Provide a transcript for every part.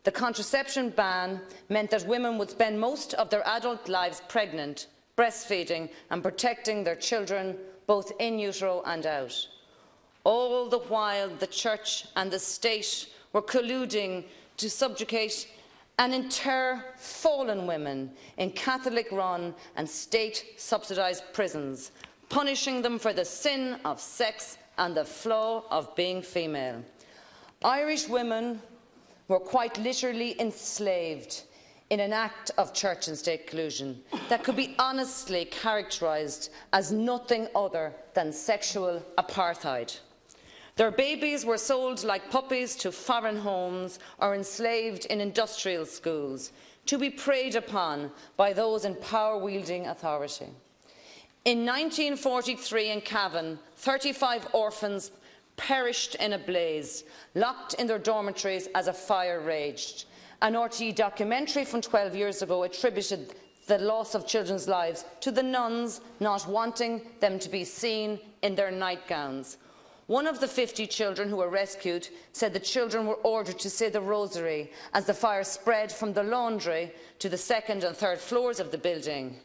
The contraception ban meant that women would spend most of their adult lives pregnant, breastfeeding and protecting their children, both in utero and out. All the while, the Church and the State were colluding to subjugate and inter fallen women in Catholic-run and state-subsidised prisons, punishing them for the sin of sex and the flaw of being female. Irish women were quite literally enslaved in an act of church and state collusion that could be honestly characterised as nothing other than sexual apartheid. Their babies were sold like puppies to foreign homes or enslaved in industrial schools to be preyed upon by those in power-wielding authority. In 1943 in Cavan, 35 orphans perished in a blaze, locked in their dormitories as a fire raged. An RTE documentary from 12 years ago attributed the loss of children's lives to the nuns not wanting them to be seen in their nightgowns. One of the 50 children who were rescued said the children were ordered to say the rosary as the fire spread from the laundry to the second and third floors of the building.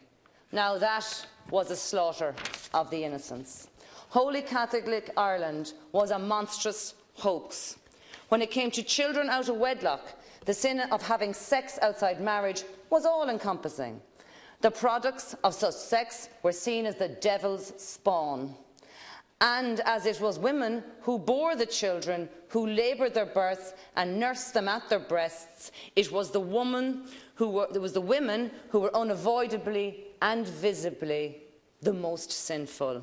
Now that was a slaughter of the innocents. Holy Catholic Ireland was a monstrous hoax. When it came to children out of wedlock, the sin of having sex outside marriage was all-encompassing. The products of such sex were seen as the devil's spawn. And as it was women who bore the children, who laboured their births and nursed them at their breasts, it was the women who were unavoidably and visibly the most sinful.